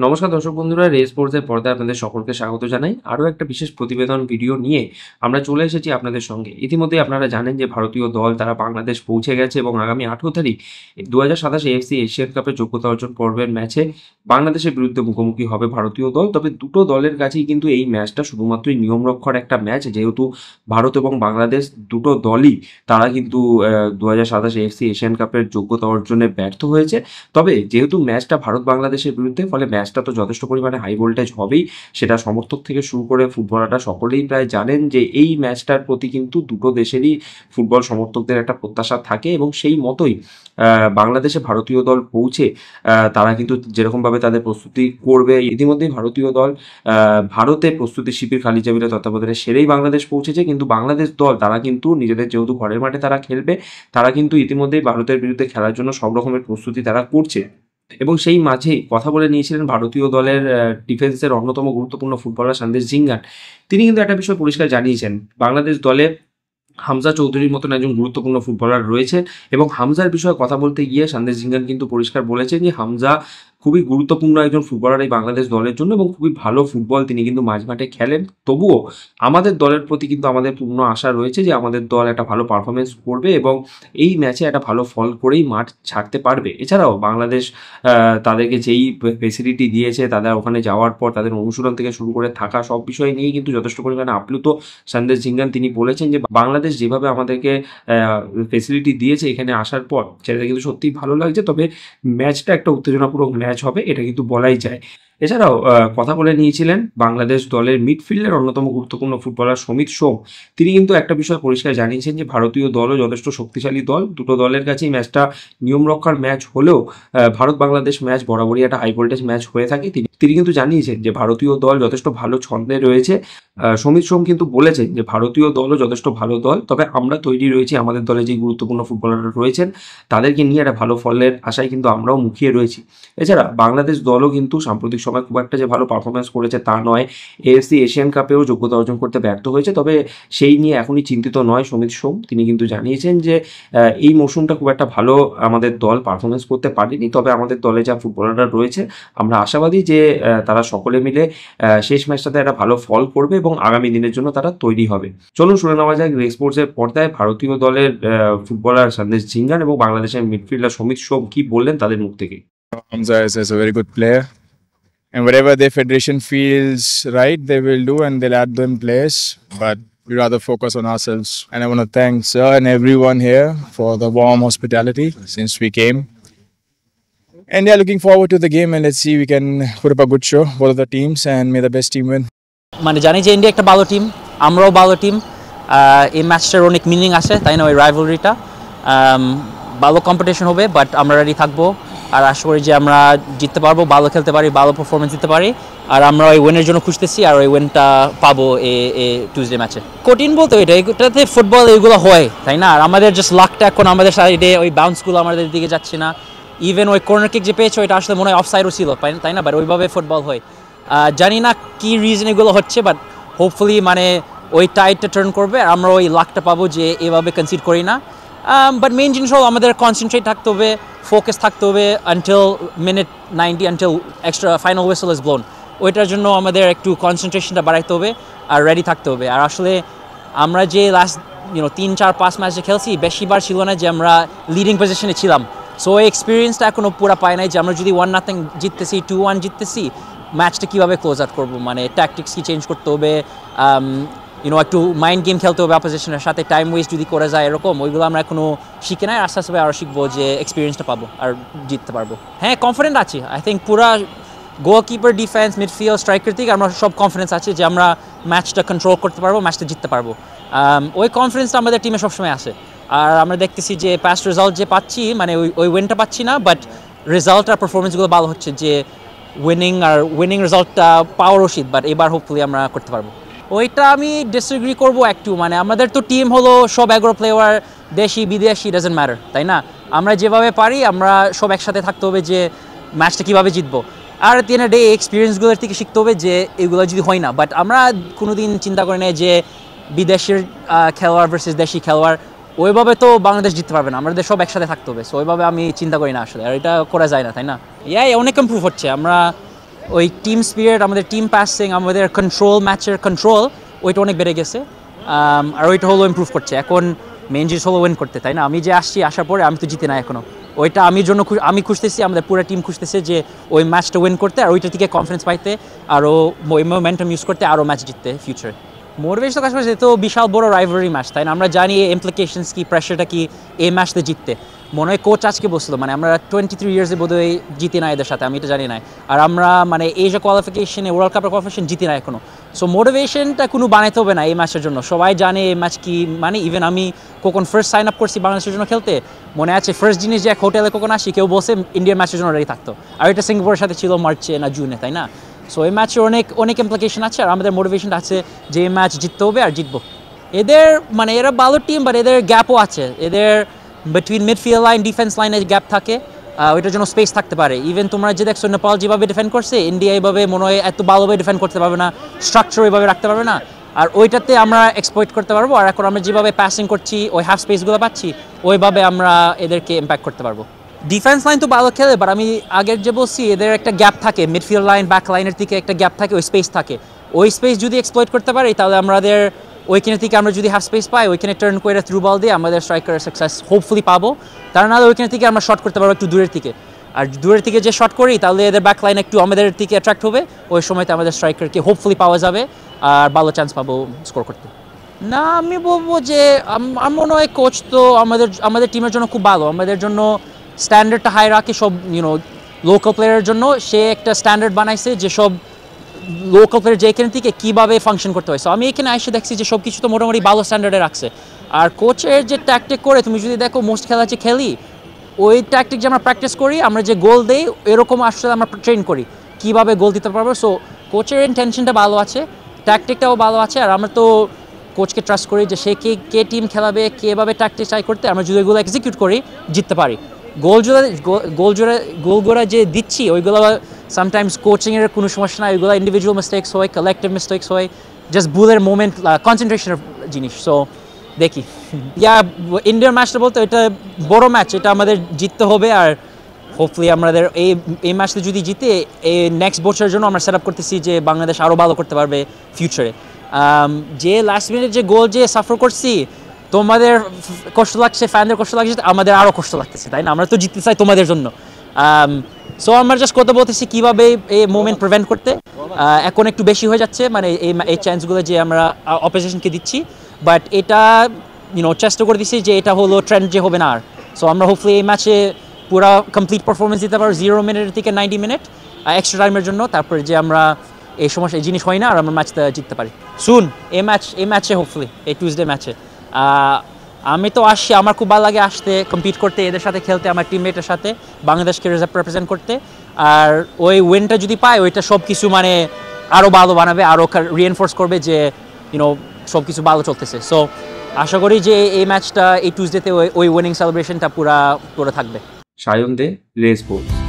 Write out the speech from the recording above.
নমস্কার দর্শক বন্ধুরা, রেস স্পোর্টসের পর্দায় আপনাদের সকলকে স্বাগত জানাই। আরও একটা বিশেষ প্রতিবেদন ভিডিও নিয়ে আমরা চলে এসেছি আপনাদের সঙ্গে। ইতিমধ্যে আপনারা জানেন যে ভারতীয় দল তারা বাংলাদেশ পৌঁছে গেছে এবং আগামী 18 তারিখ 2027 এএফসি এশিয়ান কাপের যোগ্যতা অর্জন পর্বের ম্যাচে বাংলাদেশের বিরুদ্ধে মুখোমুখি হবে ভারতীয় দল। তবে দুটো দলের কাছেই কিন্তু এই ম্যাচটা শুধুমাত্রই নিয়মরক্ষার একটা ম্যাচ, যেহেতু ভারত এবং বাংলাদেশ দুটো দলই তারা কিন্তু 2027 এএফসি এশিয়ান কাপের যোগ্যতা অর্জনে ব্যর্থ হয়েছে। তবে যেহেতু ম্যাচটা ভারত বাংলাদেশের বিরুদ্ধে, ফলে ম্যাচটা তো যথেষ্ট পরিমাণে হাই ভোল্টেজ হবেই। সেটা সমর্থক থেকে শুরু করে ফুটবলাররা সকলেই প্রায় জানেন যে এই ম্যাচটার প্রতি কিন্তু দুটো দেশেরই ফুটবল সমর্থকদের একটা প্রত্যাশা থাকে এবং সেই মতোই বাংলাদেশে ভারতীয় দল পৌঁছে তারা কিন্তু যেরকমভাবে তাদের প্রস্তুতি করবে, ইতিমধ্যেই ভারতীয় দল ভারতে প্রস্তুতি শিবির খালি জাবিরের তত্ত্বাবধানে সেরেই বাংলাদেশ পৌঁছেছে। কিন্তু বাংলাদেশ দল তারা কিন্তু নিজেদের যেহেতু ঘরের মাঠে তারা খেলবে, তারা কিন্তু ইতিমধ্যেই ভারতের বিরুদ্ধে খেলার জন্য সব রকমের প্রস্তুতি তারা করছে। এবং সেই মাঝেই কথা বলে নিয়েছিলেন ভারতীয় দলের ডিফেন্সের অন্যতম গুরুত্বপূর্ণ ফুটবলার সন্দেশ জিঙ্গান। তিনি কিন্তু একটা বিষয় পরিষ্কার জানিয়েছেন, বাংলাদেশ দলে হামজা চৌধুরীর মতন একজন গুরুত্বপূর্ণ ফুটবলার রয়েছে এবং হামজার বিষয়ে কথা বলতে গিয়ে সন্দেশ জিঙ্গান কিন্তু পরিষ্কার বলেছেন যে হামজা খুবই গুরুত্বপূর্ণ একজন ফুটবলার এই বাংলাদেশ দলের জন্য এবং খুবই ভালো ফুটবল তিনি কিন্তু মাঝ মাঠে খেলেন। তবুও আমাদের দলের প্রতি কিন্তু আমাদের পূর্ণ আশা রয়েছে যে আমাদের দল একটা ভালো পারফরমেন্স করবে এবং এই ম্যাচে একটা ভালো ফল করেই মাঠ ছাড়তে পারবে। এছাড়াও বাংলাদেশ তাদেরকে যেই ফেসিলিটি দিয়েছে, তাদের ওখানে যাওয়ার পর তাদের অনুশীলন থেকে শুরু করে থাকা সব বিষয় নিয়েই কিন্তু যথেষ্ট পরিমাণে আপ্লুত সন্দেশ জিঙ্গান। তিনি বলেছেন যে বাংলাদেশ যেভাবে আমাদেরকে ফেসিলিটি দিয়েছে এখানে আসার পর, সেটা কিন্তু সত্যিই ভালো লাগছে। তবে ম্যাচটা একটা উত্তেজনাপূর্ণ ম্যাচ হবে, এটা কিন্তু বলাই যায়। এছাড়াও কথা বলে নিয়েছিলেন বাংলাদেশ দলের মিডফিল্ডের অন্যতম গুরুত্বপূর্ণ ফুটবলার সমিত সোম। তিনি কিন্তু একটা বিষয় পরিষ্কার জানিয়েছেন যে ভারতীয় দলও যথেষ্ট শক্তিশালী দল, দুটো দলের কাছেই ম্যাচটা নিয়মরক্ষার ম্যাচ হলেও ভারত বাংলাদেশ ম্যাচ বরাবরই একটা হাই ভোল্টেজ ম্যাচ হয়ে থাকে। তিনি কিন্তু জানিয়েছেন যে ভারতীয় দল যথেষ্ট ভালো ছন্দে রয়েছে। সমিত সোম কিন্তু বলেছেন যে ভারতীয় দলও যথেষ্ট ভালো দল, তবে আমরা তৈরি রয়েছি, আমাদের দলে যে গুরুত্বপূর্ণ ফুটবলাররা রয়েছেন তাদেরকে নিয়ে একটা ভালো ফলের আশায় কিন্তু আমরাও মুখিয়ে রয়েছি। এছাড়া বাংলাদেশ দলও কিন্তু সাম্প্রতিক সময় খুব একটা যে ভালো পারফরমেন্স করেছে তা নয়, এএফসি এশিয়ান কাপেও যোগ্যতা অর্জন করতে ব্যর্থ হয়েছে। তবে সেই নিয়ে এখনই চিন্তিত নয় সমিত সোম। তিনি কিন্তু জানিয়েছেন যে এই মৌসুমটা খুব একটা ভালো আমাদের দল পারফরমেন্স করতে পারেনি, তবে আমাদের দলে যা ফুটবলাররা রয়েছে আমরা আশাবাদী যে তারা সকলে মিলে শেষ ম্যাচটাতে একটা ভালো ফল করবে এবং আগামী দিনের জন্য তারা তৈরি হবে। চলুন শুনে নেওয়া যাক রেস স্পোর্টসের পর্দায় ভারতীয় দলের ফুটবলার সন্দেশ জিঙ্গান এবং বাংলাদেশের মিডফিল্ডার সমিত সোম কি বললেন তাদের মুখ থেকে। Hamza is a very good player, and whatever their federation feels right, they will do, and they'll add them players. But we rather focus on ourselves. And I want to thank Sir and everyone here for the warm hospitality since we came. And yeah, looking forward to the game, and let's see we can put up a good show, both of the teams, and may the best team win. মানে জানি যে India একটা ভালো team, আমরাও ভালো team. এই ম্যাচটার অনেক meaning আছে, তাই না? ওই রাইভালরিটা ভালো কম্পিটিশন হবে, বাট আমরা রেডি থাকবো আর আশা করি যে আমরা জিততে পারবো, ভালো খেলতে পারি, ভালো পারফরমেন্স দিতে পারি। আর আমরা ওই উইনের জন্য খুঁজতেছি আর ওই উইনটা পাবো এই টিউসডে ম্যাচে। কঠিন বলতে এটাতে ফুটবল এইগুলো হয়, তাই না? আর আমাদের জাস্ট লাকটা এখন আমাদের সাইডে, ওই বাউন্সগুলো আমাদের দিকে যাচ্ছে না। ইভেন ওই কর্নার কিক যে পেয়েছে ওইটা আসলে মনে হয় অফসাইডও ছিল, তাই না? বাট ওইভাবে ফুটবল হয়। জানি না কী রিজন এগুলো হচ্ছে, বাট হোপফুলি মানে ওই টাইটটা টার্ন করবে আর আমরা ওই লাকটা পাবো যে এভাবে কনসিড করি না। বাট মেইন জিনিস হলো আমাদের কনসেন্ট্রেট থাকতে হবে, ফোকাস থাকতে হবে until minute 90, until extra final whistle is blown. ওইটার জন্য আমাদের একটু কনসেন্ট্রেশনটা বাড়াইতে হবে আর রেডি থাকতে হবে। আর আসলে আমরা যে লাস্ট 3-4-5 ম্যাচে খেলছি, বেশিবার ছিল না যে আমরা লিডিং পজিশনে ছিলাম। সো ওই এক্সপিরিয়েন্সটা এখনও পুরো পাই নাই যে আমরা যদি 1-0 জিততেছি, 2-1 জিততেছি, ম্যাচটা কীভাবে ক্লোজ আউট করবো, মানে ট্যাকটিক্স কি চেঞ্জ করতে হবে, একটু মাইন্ড গেম খেলতে হবে অপোজিশনের সাথে, টাইম ওয়েস্ট যদি করে যায় এরকম, ওইগুলো আমরা এখনও শিখে নাই। আস্তে আস্তে আরও শিখবো যে এক্সপিরিয়েন্সটা পাবো আর জিততে পারবো। হ্যাঁ, কনফিডেন্ট আছি। আই থিঙ্ক পুরা গোলকিপার, ডিফেন্স, মিডফিল্ড, স্ট্রাইকার থেকে আমরা সব কনফিডেন্স আছে যে আমরা ম্যাচটা কন্ট্রোল করতে পারবো, ম্যাচটা জিততে পারবো। ওই কনফিডেন্সটা আমাদের টিমে সবসময় আসে। আর আমরা দেখতেছি যে পাস্ট রেজাল্ট যে পাচ্ছি, মানে ওই উইনটা পাচ্ছি না, বাট রেজাল্ট আর পারফরমেন্সগুলো ভালো হচ্ছে, যে উইনিং রেজাল্টটা পাওয়ার উচিত, বাট এবার হোপফুলি আমরা করতে পারবো। ওইটা আমি ডিসএগ্রি করবো একটু। মানে আমাদের তো টিম হলো সব 11 প্লেয়ার, দেশি বিদেশি, ডাজেন্ট ম্যাটার, তাই না? আমরা যেভাবে পারি আমরা সব একসাথে থাকতে হবে যে ম্যাচটা কীভাবে জিতবো। আর at the end of the day এক্সপিরিয়েন্সগুলোর থেকে শিখতে হবে যে এগুলো যদি হয় না। বাট আমরা কোনো দিন চিন্তা করি না যে বিদেশের খেলোয়াড় ভার্সেস দেশি খেলোয়াড়, ওইভাবে তো বাংলাদেশ জিততে পারবে না, আমাদের সব একসাথে থাকতে হবে। সো ওইভাবে আমি চিন্তা করি না আসলে, আর এটা করা যায় না, তাই না? অনেক ইমপ্রুভ হচ্ছে। আমরা ওই টিম স্পিরিট, আমাদের টিম পাসিং, আমাদের কন্ট্রোল, ম্যাচের কন্ট্রোল ওইটা অনেক বেড়ে গেছে। আর ওইটা হলো ইমপ্রুভ করছে। এখন মেন জিনিস হলো উইন করতে, তাই না? আমি যে আসছি, আসার পরে আমি তো জিতে না এখনো। ওইটা আমি খুঁজতেছি, আমাদের পুরো টিম খুঁজতেছে যে ওই ম্যাচটা উইন করতে, আর ওইটা থেকে কনফিডেন্স পাইতে, আরও ওই মোমেন্টাম ইউজ করতে, আরও ম্যাচ জিততে ফিউচারে। মোটিভেশন তো কাজ করছে, তো বিশাল বড় রাইভালরি ম্যাচ, তাই না? আমরা জানি ইমপ্লিকেশনস কি, প্রেশারটা কি এই ম্যাচতে জিততে। মনে হয় কোচ আজকে বসলো, মানে আমরা 23 ইয়ার্সে বোধহয় জিতি না এদের সাথে, আমি এটা জানি না। আর আমরা মানে এশিয়া কোয়ালিফিকেশনে, ওয়ার্ল্ড কাপের কোয়ালিফিকেশন জিতি না এখনো। সো মোটিভেশনটা কোনো বানাইতে হবে না এই ম্যাচের জন্য। সবাই জানে এই ম্যাচ কি, মানে ইভেন আমি কখন ফার্স্ট সাইন আপ করছি বাংলাদেশের জন্য খেলতে, মনে আছে ফার্স্ট জিনিস যে এক হোটেলে কখন আসি, কেউ বসে ইন্ডিয়ান ম্যাচের জন্য রেডি থাকতো। আর এটা সিঙ্গাপুরের সাথে ছিল মার্চে না জুনে, তাই না? সো এই ম্যাচের অনেক ইমপ্লিকেশন আছে, আর আমাদের মোটিভেশনটা আছে যে এই ম্যাচ জিততে হবে আর জিতবো। এদের মানে এরা ভালো টিম, বাট এদের গ্যাপও আছে। এদের বিটুইন মিডফিল্ড লাইন, ডিফেন্স লাইনের গ্যাপ থাকে, ওইটার জন্য স্পেস থাকতে পারে। ইভেন তোমরা যে দেখছো নেপাল যেভাবে ডিফেন্ড করছে, ইন্ডিয়া এইভাবে মনে হয় এত ভালোভাবে ডিফেন্ড করতে পারবে না, স্ট্রাকচার ওইভাবে রাখতে পারবে না। আর ওইটাতে আমরা এক্সপ্লয়েট করতে পারবো। আর এখন আমরা যেভাবে পাসিং করছি, ওই হাফ স্পেসগুলো পাচ্ছি, ওইভাবে আমরা এদেরকে ইম্প্যাক্ট করতে পারবো। ডিফেন্স লাইন তো ভালো খেলে, বাট আমি আগের যে বলছি এদের একটা গ্যাপ থাকে, মিডফিল্ড লাইন, ব্যাক লাইনের দিকে একটা গ্যাপ থাকে, ওই স্পেস থাকে। ওই স্পেস যদি এক্সপ্লয়েট করতে পারি, তাহলে আমাদের ওইখানে থেকে আমরা যদি হাফ স্পেস পাই, ওইখানে টার্ন করে থ্রু বল দিয়ে আমাদের স্ট্রাইকারের সাকসেস হোপফুলি পাবো। তার নাহলে ওইখানে থেকে আমরা শট করতে পারবো একটু দূরের থেকে। আর দূরের থেকে যে শট করি, তাহলে এদের ব্যাক লাইন একটু আমাদের দিকে অ্যাট্রাক্ট হবে, ওই সময়তে আমাদের স্ট্রাইকারকে হোপফুলি পাওয়া যাবে আর ভালো চান্স পাবো স্কোর করতে। না, আমি বলবো যে আমার মনে হয় কোচ তো আমাদের টিমের জন্য খুব ভালো, আমাদের জন্য স্ট্যান্ডার্ডটা হাই রাখে সব লোকাল প্লেয়ারের জন্য। সে একটা স্ট্যান্ডার্ড বানাইছে যে সব লোকাল প্লেয়ার যে এখান থেকে কীভাবে ফাংশন করতে হয়। সো আমি এখানে এসে দেখছি যে সব কিছু তো মোটামুটি ভালো স্ট্যান্ডার্ডে রাখছে। আর কোচের যে ট্যাকটিক করে, তুমি যদি দেখো মোস্ট খেলা যে খেলি, ওই ট্যাকটিক যে আমরা প্র্যাকটিস করি, আমরা যে গোল দেই, এরকম আসলে আমরা ট্রেন করি কীভাবে গোল দিতে পারবো। সো কোচের ইনটেনশনটা ভালো আছে, ট্যাকটিকটাও ভালো আছে। আর আমরা তো কোচকে ট্রাস্ট করি যে সে কে টিম খেলাবে, কীভাবে ট্যাকটিক ট্রাই করতে, আমরা যদি ওইগুলো এক্সিকিউট করি জিততে পারি। গোলগুলো যে দিচ্ছি, ওইগুলো সামটাইমস কোচিংয়ের কোনো সমস্যা না, ওইগুলো ইন্ডিভিজুয়াল মিস্টেক্স হয়, কালেক্টিভ মিস্টেক্স হয়, জাস্ট বুলের মোমেন্ট, কনসেন্ট্রেশনের জিনিস। সো দেখি, ইন্ডিয়ার ম্যাচটা বলতে এটা বড় ম্যাচ, এটা আমাদের জিততে হবে। আর হোপফুলি আমাদের এই ম্যাচটা যদি জিতে, এই নেক্সট বছরের জন্য আমরা সেট আপ করতেছি যে বাংলাদেশ আরও ভালো করতে পারবে ফিউচারে। যে লাস্ট মিনিট যে গোল যে সাফার করছি, তোমাদের কষ্ট লাগছে, ফ্যানদের কষ্ট লাগছে, আমাদের আরও কষ্ট লাগতেছে, তাই না? আমরা তো জিততে চাই তোমাদের জন্য। সো আমরা জাস্ট কথা বলতেছি কীভাবে এই মোমেন্ট প্রিভেন্ট করতে। এখন একটু বেশি হয়ে যাচ্ছে, মানে এই চান্সগুলো যে আমরা অপোজিশনকে দিচ্ছি, বাট এটা চেষ্টা করে দিচ্ছি যে এটা হলো ট্রেন্ড যে হবে না আর। সো আমরা হোপফুলি এই ম্যাচে পুরো কমপ্লিট পারফরমেন্স দিতে পারবো, 0 মিনিট থেকে 90 মিনিট এক্সট্রা টাইমের জন্য। তারপরে যে আমরা এই সমস্যা এই জিনিস হয় না, আর আমরা ম্যাচটা জিততে পারি সুন। এই ম্যাচে হোপফুলি এই টিউসডে ম্যাচে আমি তো আসছি, আমার খুব ভালো লাগে আসতে, কম্পিট করতে, এদের সাথে খেলতে, আমার টিমমেটের সাথে বাংলাদেশকে রিপ্রেজেন্ট করতে। আর ওই উইনটা যদি পাই, ওইটা সব কিছু মানে আরও ভালো বানাবে, আরও রিএনফোর্স করবে যে সব কিছু ভালো চলতেছে। সো আশা করি যে এই ম্যাচটা এই টিউসডেতে ওই উইনিং সেলিব্রেশনটা পুরো থাকবে। সায়ন দে, রে স্পোর্টস।